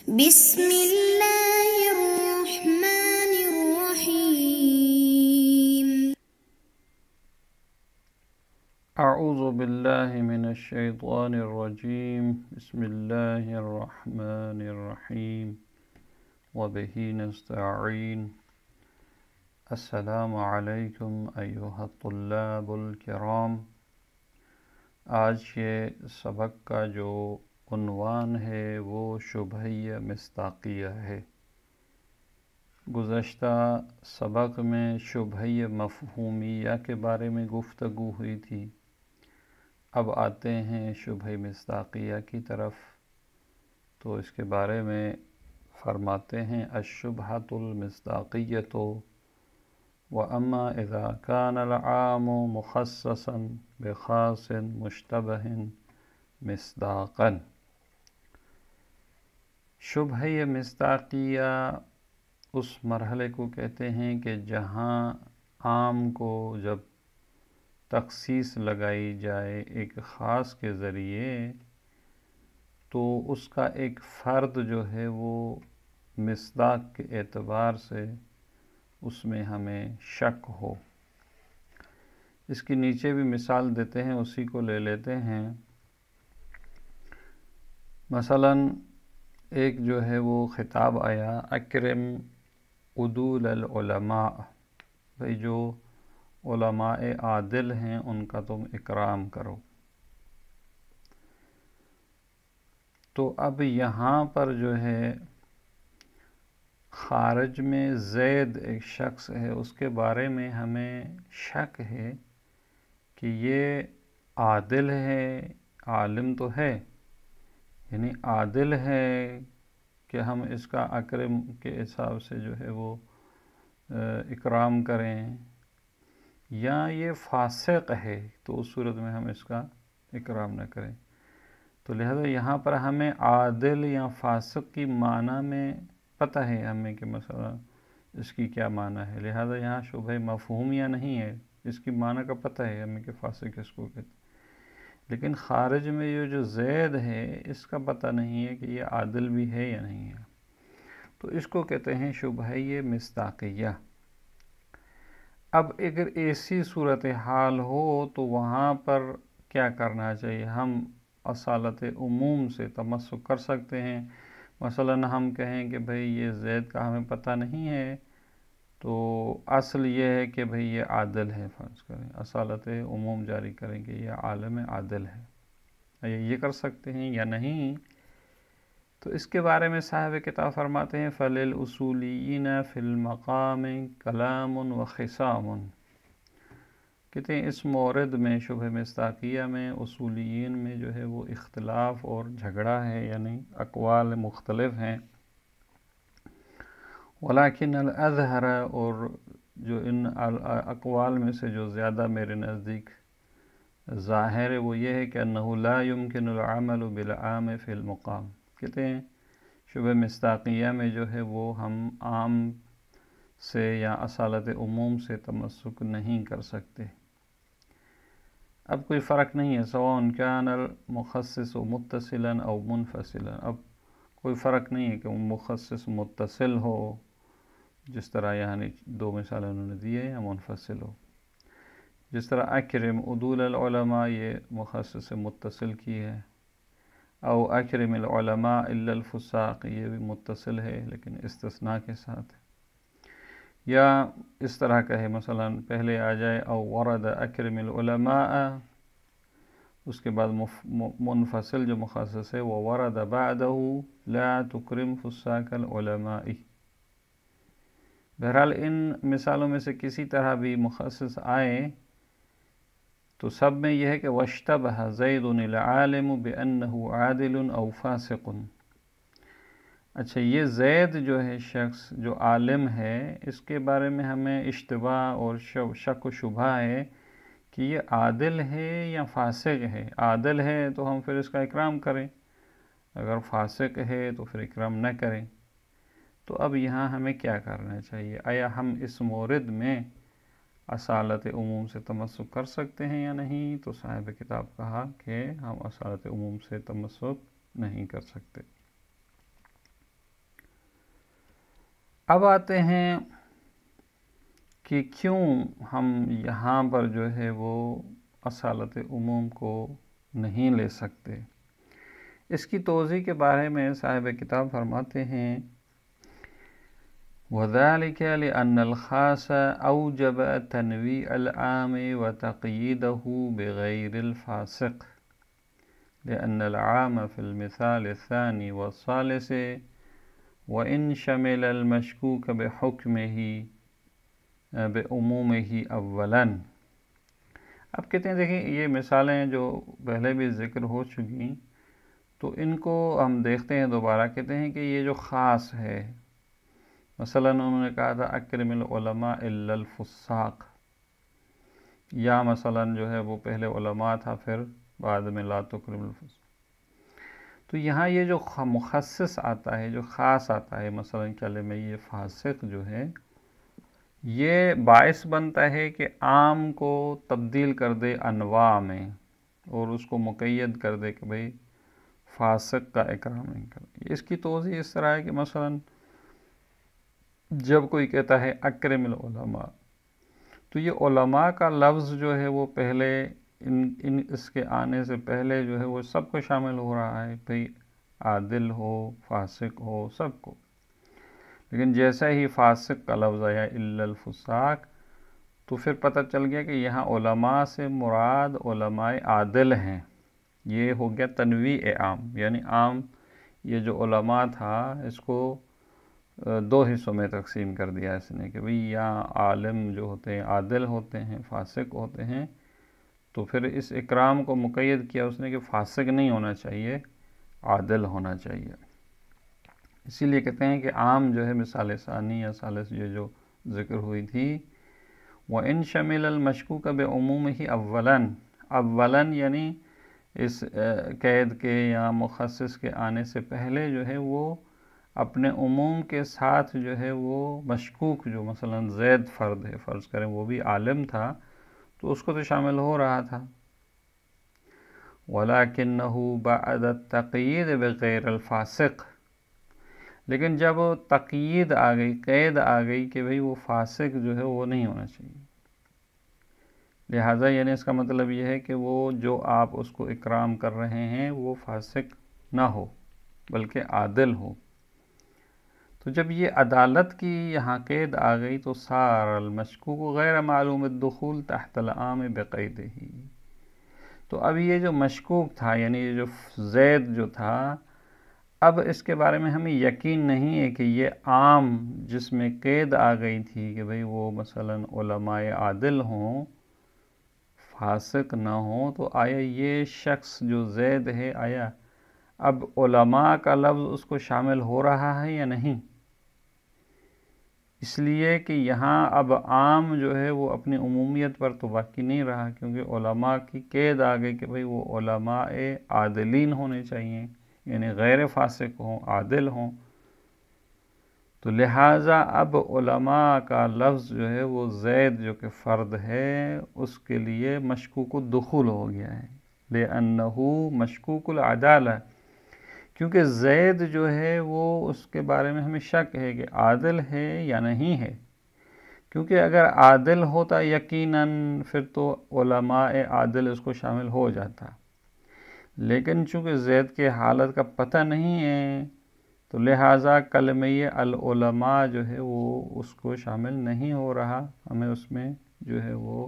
بسم الله الرحمن الرحيم. أعوذ بالله من الشيطان الرجيم. بسم الله الرحمن الرحيم وبه نستعين. السلام علیکم أيها الطلاب الكرام. آج کے سبق کا جو عنوان ہے وہ شبہہ مصداقیہ ہے۔ گزشتہ سبق میں شبہہ مفہومیہ کے بارے میں گفتگو ہوئی تھی۔ اب آتے ہیں شبہہ مصداقیہ کی طرف، تو اس کے بارے میں فرماتے ہیں الشبہۃ المصداقیۃ وَأَمَّا إِذَا كَانَ الْعَامُ مُخَصَّصًا بِخَاصٍ مُشْتَبَهٍ مصداقاً۔ شبہہ مصداقیہ اس مرحلے کو کہتے ہیں کہ جہاں عام کو جب تخصیص لگائی جائے ایک خاص کے ذریعے تو اس کا ایک فرد جو ہے وہ مصداق کے اعتبار سے اس میں ہمیں شک ہو۔ اس کی نیچے بھی مثال دیتے ہیں، اسی کو لے لیتے ہیں۔ مثلا ایک جو ہے وہ خطاب آیا اکرم عدول العلماء، بھئی جو علماء عادل ہیں ان کا تم اکرام کرو۔ تو اب یہاں پر جو ہے خارج میں زید ایک شخص ہے، اس کے بارے میں ہمیں شک ہے کہ یہ عادل ہے، عالم تو ہے، یعنی عادل ہے کہ ہم اس کا اکرم کے حساب سے جو ہے وہ اکرام کریں، یا یہ فاسق ہے تو اس صورت میں ہم اس کا اکرام نہ کریں۔ تو لہذا یہاں پر ہمیں عادل یا فاسق کی معنی میں پتہ ہے ہمیں کہ مثلا اس کی کیا معنی ہے، لہذا یہاں شبہ مفہومیہ نہیں ہے، اس کی معنی کا پتہ ہے ہمیں کہ فاسق اس کو کہتے ہیں۔ لیکن خارج میں یہ جو زید ہے اس کا پتہ نہیں ہے کہ یہ عادل بھی ہے یا نہیں ہے، تو اس کو کہتے ہیں شبہہ مصداقیہ۔ اب اگر ایسی صورتحال ہو تو وہاں پر کیا کرنا چاہیے؟ ہم اصالت عموم سے تمسک کر سکتے ہیں۔ مثلا ہم کہیں کہ بھئی یہ زید کا ہمیں پتہ نہیں ہے، تو اصل یہ ہے کہ بھئی یہ عادل ہے، فرض کریں اصالت عموم جاری کریں کہ یہ عالم عادل ہے، یہ کر سکتے ہیں یا نہیں؟ تو اس کے بارے میں صاحب کتاب فرماتے ہیں فَلِلْأُصُولِيِّينَ فِي الْمَقَامِ كَلَامٌ وَخِصَامٌ۔ کہتے ہیں اس مورد میں شبہ مصداقیہ میں اصولیین میں جو ہے وہ اختلاف اور جھگڑا ہے، یعنی اقوال مختلف ہیں۔ ولیکن الازہر، اور جو ان اقوال میں سے جو زیادہ میرے نزدیک ظاہر ہے وہ یہ ہے کہ انہ لا يمکن العمل بالعام فی المقام۔ کہتے ہیں شبہ مصداقیہ میں جو ہے وہ ہم عام سے یا اصالت عموم سے تمسک نہیں کر سکتے۔ اب کوئی فرق نہیں ہے سواء کان المخصص متصلا او منفصلا، اب کوئی فرق نہیں ہے کہ وہ مخصص متصل ہو جس طرح یعنی دو مثالیں انہوں نے دی ہیں، یا منفصل ہو جس طرح اکرم عدول العلماء یہ مخصص متصل کی ہے، او اکرم العلماء الا الفساق یہ بھی متصل ہے لیکن استثناء کے ساتھ ہے۔ یا اس طرح کہے مثلا پہلے آ جائے او ورد اکرم العلماء، اس کے بعد منفصل جو مخصص ہے وہ ورد بعدہ لا تکرم فساق العلماء۔ بہرحال ان مثالوں میں سے کسی طرح بھی مخصص آئے تو سب میں یہ ہے کہ واشتبہ زید العالم بأنہ عادل او فاسق۔ اچھا یہ زید جو ہے شخص جو عالم ہے اس کے بارے میں ہمیں اشتباہ اور شک و شبہ ہے کہ یہ عادل ہے یا فاسق ہے۔ عادل ہے تو ہم پھر اس کا اکرام کریں، اگر فاسق ہے تو پھر اکرام نہ کریں۔ تو اب یہاں ہمیں کیا کرنا چاہیے؟ آیا ہم اس مورد میں اصالت عموم سے تمسک کر سکتے ہیں یا نہیں؟ تو صاحب کتاب کہا کہ ہم اصالت عموم سے تمسک نہیں کر سکتے۔ اب آتے ہیں کہ کیوں ہم یہاں پر جو ہے وہ اصالت عموم کو نہیں لے سکتے. اس کی توضیح کے بارے میں صاحب کتاب فرماتے ہیں وَذَلِكَ لِأَنَّ الْخَاصَ أَوْجَبَ تَنْوِيعَ الْعَامِ وَتَقْيِيدَهُ بِغَيْرِ الْفَاسِقِ لأن العام في المثال الثاني والثالث وإن شمل المشكوك بحكمه بعمومه اولا. اب کہتے ہیں دیکھیں یہ مثالیں جو پہلے بھی ذکر ہو چکی تو ان کو ہم دیکھتے ہیں دوبارہ. کہتے ہیں کہ یہ جو خاص ہے مثلا انہوں نے کہا تھا اکرم العلماء الا الفساق، یا مثلا جو ہے وہ پہلے علماء تھا پھر بعد میں لا تکرم الفساق. تو یہاں یہ جو مخصص آتا ہے جو خاص آتا ہے مثلا کلمہ یہ فاسق جو ہے یہ باعث بنتا ہے کہ عام کو تبدیل کر دے انواع میں اور اس کو مقید کر دے کہ بھئی فاسق کا اکرام نہیں کرے. اس کی توضیح اس طرح ہے کہ مثلا جب کوئی کہتا ہے اکرم العلماء تو یہ علماء کا لفظ جو ہے وہ پہلے اس کے آنے سے پہلے جو ہے وہ سب کو شامل ہو رہا ہے، بھئی عادل ہو فاسق ہو سب کو. لیکن جیسا ہی فاسق کا لفظ آیا الا الفساق تو پھر پتہ چل گیا کہ یہاں علماء سے مراد علماء عادل ہیں. یہ ہو گیا تنویع عام، یعنی عام یہ جو علماء تھا اس کو دو حصوں میں تقسیم کر دیا اس نے کہ بھئی یہاں عالم جو ہوتے ہیں عادل ہوتے ہیں فاسق ہوتے ہیں. تو پھر اس اکرام کو مقید کیا اس نے کہ فاسق نہیں ہونا چاہیے عادل ہونا چاہیے. اسی لیے کہتے ہیں کہ عام جو ہے مثال ثانی یا ثالث یہ جو ذکر ہوئی تھی وَإِن شَمِلَ الْمَشْكُوكَ بِعُمُومِهِ اولاً یعنی اس قید کے یا مخصص کے آنے سے پہلے جو ہے وہ اپنے عموم کے ساتھ جو ہے وہ مشکوک جو مثلا زید فرد ہے فرض کریں وہ بھی عالم تھا تو اس کو تو شامل ہو رہا تھا. وَلَكِنَّهُ بَعْدَ التَّقْيِيدِ بِغَيْرِ الْفَاسِقِ، لیکن جب تقیید آ گئی قید آ گئی کہ بھئی وہ فاسق جو ہے وہ نہیں ہونا چاہیے. لہٰذا یعنی اس کا مطلب یہ ہے کہ وہ جو آپ اس کو اکرام کر رہے ہیں وہ فاسق نہ ہو بلکہ عادل ہو. تو جب یہ عدالت کی یہاں قید آ گئی تو صار المشکوک غیر معلوم الدخول تحت العام بقیدہ. تو اب یہ جو مشکوک تھا یعنی یہ جو زید جو تھا اب اس کے بارے میں ہمیں یقین نہیں ہے کہ یہ عام جس میں قید آ گئی تھی کہ بھئی وہ مثلا علماء عادل ہوں فاسق نہ ہوں تو آیا یہ شخص جو زید ہے آیا اب علماء کا لفظ اس کو شامل ہو رہا ہے یا نہیں. اس لیے کہ یہاں اب عام جو ہے وہ اپنی عمومیت پر تو باقی نہیں رہا کیونکہ علماء کی قید آ گئی کہ بھئی وہ علماء عادلین ہونے چاہیے یعنی غیر فاسق ہوں عادل ہوں. تو لہٰذا اب علماء کا لفظ جو ہے وہ زید جو کہ فرد ہے اس کے لیے مشکوک الدخول ہو گیا ہے لأنہ مشکوک العدالہ، کیونکہ زید جو ہے وہ اس کے بارے میں ہمیں شک ہے کہ عادل ہے یا نہیں ہے. کیونکہ اگر عادل ہوتا یقیناً پھر تو علماء عادل اس کو شامل ہو جاتا، لیکن چونکہ زید کے حالت کا پتہ نہیں ہے تو لہٰذا کلمہ العلماء جو ہے وہ اس کو شامل نہیں ہو رہا. ہمیں اس میں جو ہے وہ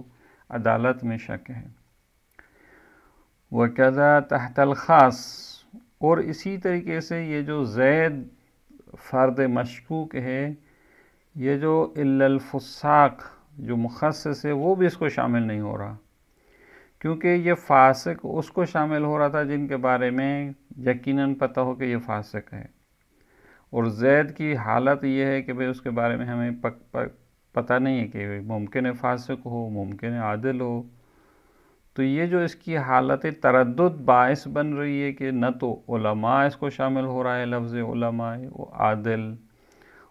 عدالت میں شک ہے. وَكَذَا تَحْتَ الْخَاص، اور اسی طریقے سے یہ جو زید فرد مشکوک ہے یہ جو الا الفساق جو مخصص ہے وہ بھی اس کو شامل نہیں ہو رہا کیونکہ یہ فاسق اس کو شامل ہو رہا تھا جن کے بارے میں یقیناً پتہ ہو کہ یہ فاسق ہے، اور زید کی حالت یہ ہے کہ بھئی اس کے بارے میں ہمیں پتہ نہیں ہے کہ ممکن ہے فاسق ہو ممکن ہے عادل ہو. تو یہ جو اس کی حالت تردد باعث بن رہی ہے کہ نہ تو علماء اس کو شامل ہو رہا ہے لفظ علماء عادل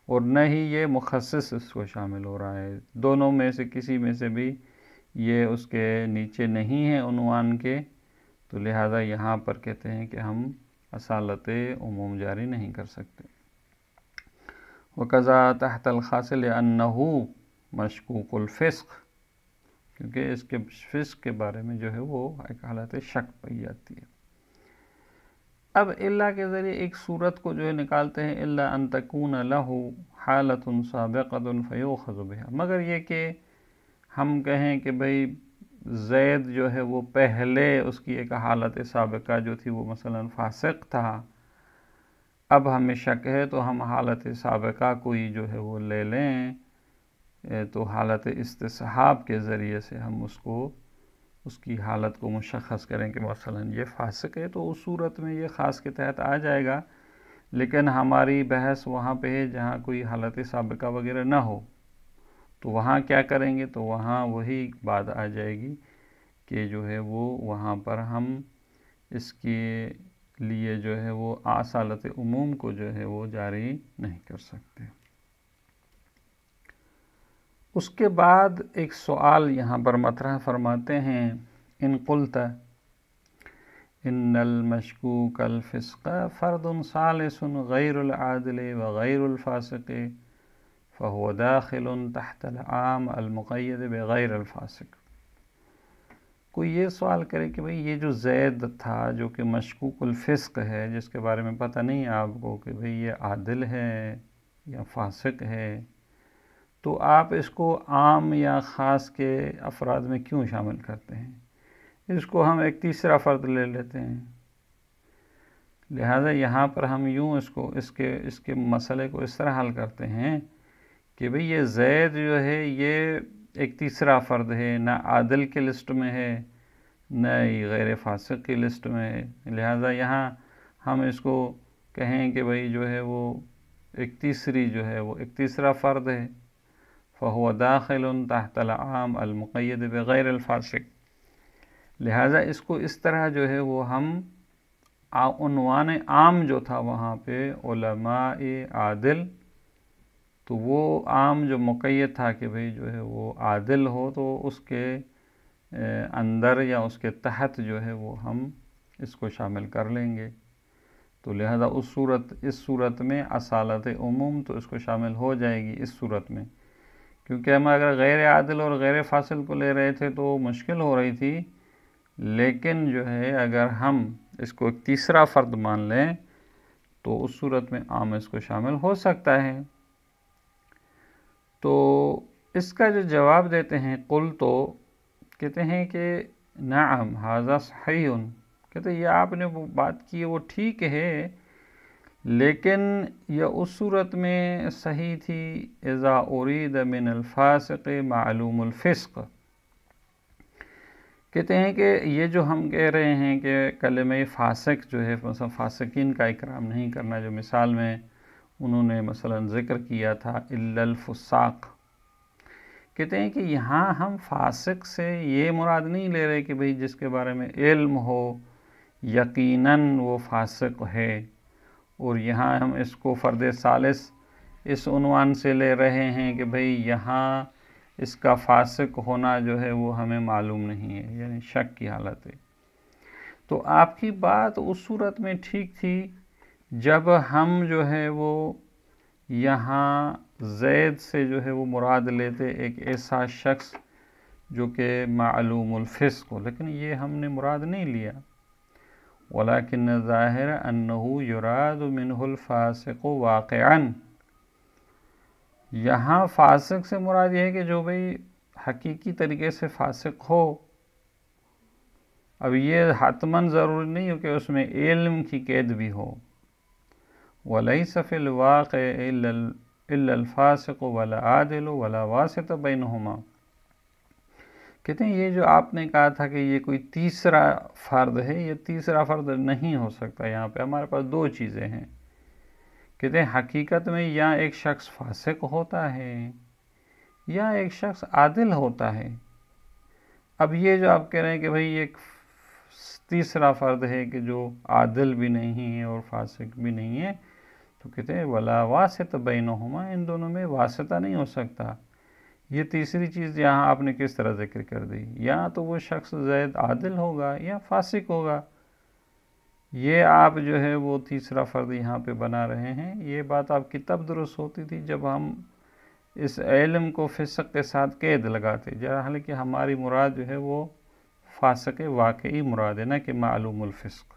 اور نہ ہی یہ مخصص اس کو شامل ہو رہا ہے. دونوں میں سے کسی میں سے بھی یہ اس کے نیچے نہیں ہے عنوان کے، تو لہٰذا یہاں پر کہتے ہیں کہ ہم اصالت عموم جاری نہیں کر سکتے. وقضا تحت الخاص لأنہ مشکوک الفسق، کیونکہ اس کے فسق کے بارے میں جو ہے وہ ایک حالت شک پائی جاتی ہے۔ اب الا کے ذریعے ایک صورت کو جو ہے نکالتے ہیں، الا ان تکون لہ حالت سابقۃ فیؤخذ بها، مگر یہ کہ ہم کہیں کہ بھئی زید جو ہے وہ پہلے اس کی ایک حالت سابقہ جو تھی وہ مثلا فاسق تھا، اب ہمیں شک ہے تو ہم حالت سابقہ کوئی جو ہے وہ لے لیں، تو حالت استصحاب کے ذریعے سے ہم اس کی حالت کو مشخص کریں کہ مثلا یہ فاسق ہے، تو اس صورت میں یہ خاص کے تحت آ جائے گا، لیکن ہماری بحث وہاں پہ ہے جہاں کوئی حالت سابقہ وغیرہ نہ ہو، تو وہاں کیا کریں گے؟ تو وہاں وہی بات آ جائے گی کہ جو ہے وہ وہاں پر ہم اس کے لیے جو ہے وہ اصالت عموم کو جو ہے وہ جاری نہیں کر سکتے۔ اس کے بعد ایک سوال یہاں پر مطرح فرماتے ہیں، ان قلت ان المشکوک الفسق فرد ثالث غیر العادل وغیر الفاسق فهو داخل تحت العام المقید بغیر الفاسق۔ کوئی یہ سوال کرے کہ بھئی یہ جو زید تھا جو کہ مشکوک الفسق ہے، جس کے بارے میں پتہ نہیں آپ کو کہ بھئی یہ عادل ہے یا فاسق ہے، تو آپ اس کو عام یا خاص کے افراد میں کیوں شامل کرتے ہیں؟ اس کو ہم ایک تیسرا فرد لے لیتے ہیں۔ لہذا یہاں پر ہم یوں اس کے مسئلے کو اس طرح حل کرتے ہیں کہ بھئی یہ زید جو ہے یہ ایک تیسرا فرد ہے، نہ عادل کی لسٹ میں ہے نہ ہی غیر فاسق کی لسٹ میں ہے، لہذا یہاں ہم اس کو کہیں کہ بھئی جو ہے وہ ایک تیسرا فرد ہے، فَهُوَ دَاخِلٌ تَحْتَ الْعَامِ الْمُقَيَّدِ بِغَيْرِ الْفَاسِقِ، لہذا اس کو اس طرح جو ہے وہ ہم عنوان عام جو تھا وہاں پہ علماء عادل، تو وہ عام جو مقید تھا کہ بھئی جو ہے وہ عادل ہو، تو اس کے اندر یا اس کے تحت جو ہے وہ ہم اس کو شامل کر لیں گے، تو لہذا اس صورت میں اصالت عموم تو اس کو شامل ہو جائے گی اس صورت میں، کیونکہ ہم اگر غیر عادل اور غیر فاصل کو لے رہے تھے تو مشکل ہو رہی تھی، لیکن جو ہے اگر ہم اس کو ایک تیسرا فرد مان لیں تو اس صورت میں عام اس کو شامل ہو سکتا ہے۔ تو اس کا جو جواب دیتے ہیں قل، تو کہتے ہیں کہ نعم ھذا صحیح، کہتے ہیں یہ آپ نے وہ بات کی وہ ٹھیک ہے، لیکن یہ اس صورت میں صحیح تھی اذا ارید من الفاسق معلوم الفسق، کہتے ہیں کہ یہ جو ہم کہہ رہے ہیں کہ کلمہ فاسق جو ہے مثلا فاسقین کا اکرام نہیں کرنا، جو مثال میں انہوں نے مثلا ذکر کیا تھا الا الفساق، کہتے ہیں کہ یہاں ہم فاسق سے یہ مراد نہیں لے رہے کہ بھئی جس کے بارے میں علم ہو یقیناً وہ فاسق ہے، اور یہاں ہم اس کو فرد ثالث اس عنوان سے لے رہے ہیں کہ بھئی یہاں اس کا فاسق ہونا جو ہے وہ ہمیں معلوم نہیں ہے، یعنی شک کی حالت ہے۔ تو آپ کی بات اس صورت میں ٹھیک تھی جب ہم جو ہے وہ یہاں زید سے جو ہے وہ مراد لیتے ایک ایسا شخص جو کہ معلوم الفسق ہو، لیکن یہ ہم نے مراد نہیں لیا، ولیکن ظاہر انہو یراد منہ الفاسق واقعاً، یہاں فاسق سے مراد یہ ہے کہ جو بھئی حقیقی طریقے سے فاسق ہو، اب یہ حتماً ضروری نہیں ہو کہ اس میں علم کی قید بھی ہو، وَلَيْسَ فِي الْوَاقِعِ إِلَّا الْفَاسِقُ وَلَا عَادِلُ وَلَا وَاسِطَ بَيْنَهُمَا، کہتے ہیں یہ جو آپ نے کہا تھا کہ یہ کوئی تیسرا فرد ہے، یہ تیسرا فرد نہیں ہو سکتا، یہاں پہ ہمارے پاس دو چیزیں ہیں، کہتے ہیں حقیقت میں یا ایک شخص فاسق ہوتا ہے یا ایک شخص عادل ہوتا ہے۔ اب یہ جو آپ کہہ رہے ہیں کہ بھئی ایک تیسرا فرد ہے کہ جو عادل بھی نہیں ہے اور فاسق بھی نہیں ہے، تو کہتے ہیں ولا واسطہ بینہما، ان دونوں میں واسطہ نہیں ہو سکتا۔ یہ تیسری چیز یہاں آپ نے کس طرح ذکر کر دی، یا تو وہ شخص زید عادل ہوگا یا فاسق ہوگا، یہ آپ جو ہے وہ تیسرا فرد یہاں پہ بنا رہے ہیں۔ یہ بات آپ کی تب درست ہوتی تھی جب ہم اس علم کو فسق کے ساتھ قید لگاتے، حالانکہ ہماری مراد جو ہے وہ فاسق واقعی مراد ہے، نہ کہ معلوم الفسق۔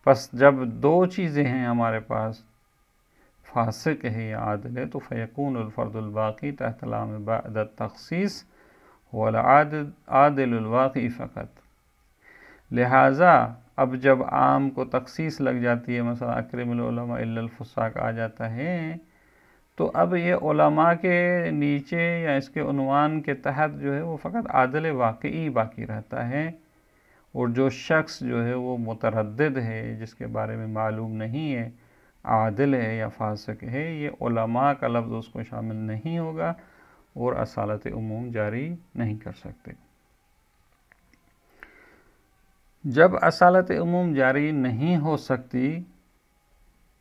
پس جب دو چیزیں ہیں ہمارے پاس، فاسق ہے یا عادل ہے، تو فیکون الفرد الباقی تحت لام بعد التخصیص هو العادل الواقعی فقط۔ لہٰذا اب جب عام کو تخصیص لگ جاتی ہے، مثلا اکرم العلماء الا الفساق آ جاتا ہے، تو اب یہ علماء کے نیچے یا اس کے عنوان کے تحت جو ہے وہ فقط عادل واقعی باقی رہتا ہے، اور جو شخص جو ہے وہ متردد ہے، جس کے بارے میں معلوم نہیں ہے عادل ہے یا فاسق ہے، یہ علماء کا لفظ اس کو شامل نہیں ہوگا اور اصالت عموم جاری نہیں کر سکتے۔ جب اصالت عموم جاری نہیں ہو سکتی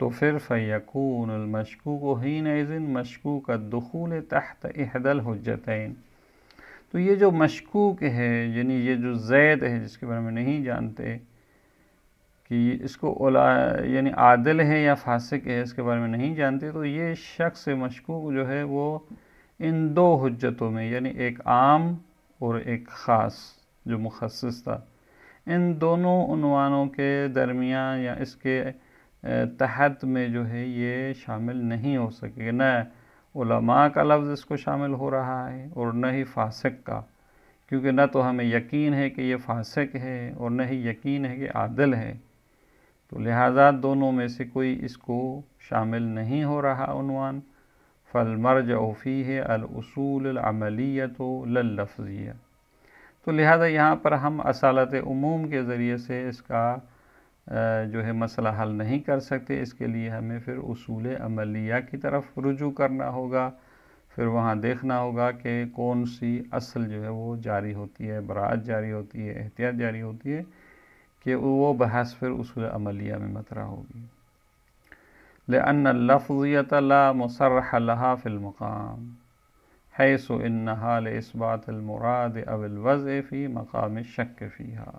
تو پھر فیکون المشکوک حینئذ مشکوک الدخول تحت احدی الحجتین۔ تو یہ جو مشکوک ہے، یعنی یہ جو زید ہے جس کے بارے میں نہیں جانتے کہ اس کو یعنی عادل ہے یا فاسق ہے، اس کے بارے میں نہیں جانتے، تو یہ شخص مشکوک جو ہے وہ ان دو حجتوں میں، یعنی ایک عام اور ایک خاص جو مخصص تھا، ان دونوں عنوانوں کے درمیان یا اس کے تحت میں جو ہے یہ شامل نہیں ہو سکے، نہ علماء کا لفظ اس کو شامل ہو رہا ہے اور نہ ہی فاسق کا، کیونکہ نہ تو ہمیں یقین ہے کہ یہ فاسق ہے اور نہ ہی یقین ہے کہ عادل ہے، تو لہذا دونوں میں سے کوئی اس کو شامل نہیں ہو رہا عنوان۔ فالمرجع فیہ الاصول العملیۃ لا اللفظیہ۔ تو لہذا یہاں پر ہم اصالت عموم کے ذریعے سے اس کا جو ہے مسئلہ حل نہیں کر سکتے، اس کے لیے ہمیں پھر اصول عملیہ کی طرف رجوع کرنا ہوگا، پھر وہاں دیکھنا ہوگا کہ کون سی اصل جو ہے وہ جاری ہوتی ہے، براءت جاری ہوتی ہے، احتیاط جاری ہوتی ہے، کہ وہ بحث پھر اصول عملیہ میں مطرح ہوگی۔ لأن اللفظیۃ لا مصرح لها في المقام حیث انہا لإثبات المراد او الوضع فی مقام الشک فیہا۔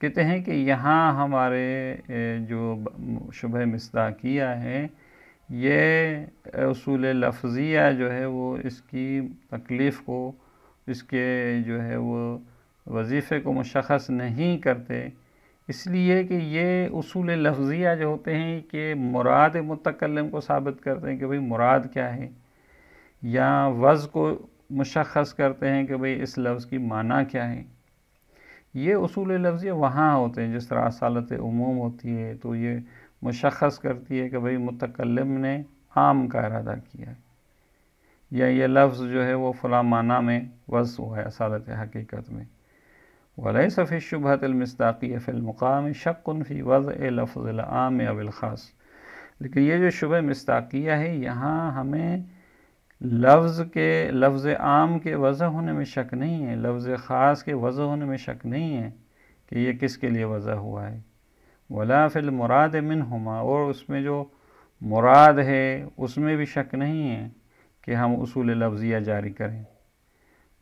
کہتے ہیں کہ یہاں ہمارے جو شبہ مصداقیہ ہے، یہ اصول لفظیہ جو ہے وہ اس کی تکلیف کو، اس کے جو ہے وہ وظیفے کو مشخص نہیں کرتے، اس لیے کہ یہ اصول لفظیہ جو ہوتے ہیں کہ مراد متکلم کو ثابت کرتے ہیں کہ بھئی مراد کیا ہے، یا وضع کو مشخص کرتے ہیں کہ بھئی اس لفظ کی معنی کیا ہے۔ یہ اصول لفظیہ وہاں ہوتے ہیں، جس طرح اصالت عموم ہوتی ہے تو یہ مشخص کرتی ہے کہ بھئی متکلم نے عام کا ارادہ کیا ہے، یا یہ لفظ جو ہے وہ فلاں معنی میں وضع ہوا ہے اصالت حقیقت میں۔ وَلَيْسَ فِي الشُّبْهَةِ الْمِصْدَاقِيَّةِ فِي الْمُقَامِ شَكٌّ فِي وَضْعِ لَفْظِ الْعَامِ أَوِ الْخَاصِ۔ لیکن یہ جو شبہ مصداقیہ ہے، یہاں ہمیں لفظ عام کے وضع ہونے میں شک نہیں ہے، لفظ خاص کے وضع ہونے میں شک نہیں ہے کہ یہ کس کے لیے وضع ہوا ہے۔ وَلَا فِي الْمُرَادِ مِنْهُمَا، اور اس میں جو مراد ہے اس میں بھی شک نہیں ہے کہ ہم اصول لفظیہ جاری کریں،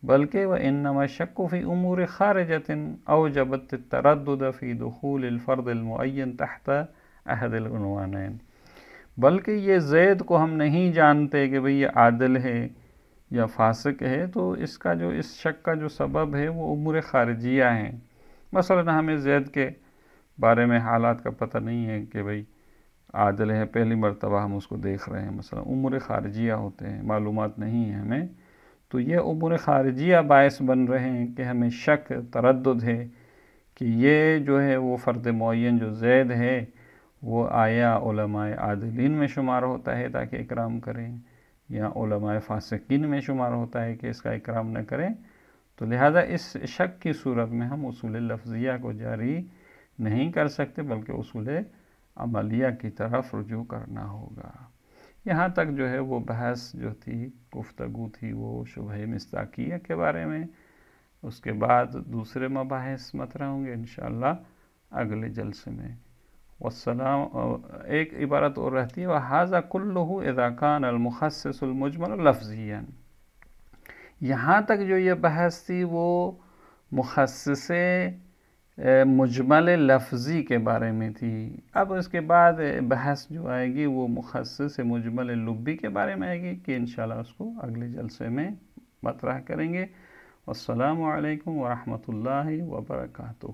بلکہ وَإِنَّمَا الشَّكُّ فِي أُمُورِ خَارِجَةٍ أَوْجَبَتِ التَّرَدُّدَ فِي دُخُولِ الْفَرْدِ الْمُعَيَّنِ تَحْتَ أَحَدِ الْعُنوَانَيْنِ۔ بلکہ یہ زید کو ہم نہیں جانتے کہ بھئی یہ عادل ہے یا فاسق ہے، تو اس کا جو اس شک کا جو سبب ہے وہ امور خارجیہ ہیں۔ مثلا ہمیں زید کے بارے میں حالات کا پتہ نہیں ہے کہ بھئی عادل ہے، پہلی مرتبہ ہم اس کو دیکھ رہے ہیں، مثلا امور خارجیہ ہوتے ہیں، معلومات نہیں ہیں ہمیں، تو یہ امور خارجیہ باعث بن رہے ہیں کہ ہمیں شک، تردد ہے کہ یہ جو ہے وہ فرد معین جو زید ہے وہ آیا علماء عادلین میں شمار ہوتا ہے تاکہ اکرام کریں، یا علماء فاسقین میں شمار ہوتا ہے کہ اس کا اکرام نہ کریں۔ تو لہذا اس شک کی صورت میں ہم اصول لفظیہ کو جاری نہیں کر سکتے، بلکہ اصول عملیہ کی طرف رجوع کرنا ہوگا۔ یہاں تک جو ہے وہ بحث جو تھی، گفتگو تھی، وہ شبہ مصداقیہ کے بارے میں۔ اس کے بعد دوسرے مباحث مطرح ہوں گے انشاءاللہ اگلے جلسے میں۔ والسلام۔ ایک عبارت اور رہتی ہے، وَهَذَا كُلُّهُ إِذَا كَانَ الْمُخَصِّصُ الْمُجْمَلُ لَفْظِيًّا۔ یہاں تک جو یہ بحث تھی وہ مخصص مجمل لفظی کے بارے میں تھی. اب اس کے بعد بحث جو آئے گی وہ مخصص مجمل لبی کے بارے میں آئے گی کہ انشاءاللہ اس کو اگلے جلسے میں مطرح کریں گے. والسلام علیکم ورحمۃ اللہ وبرکاتہ.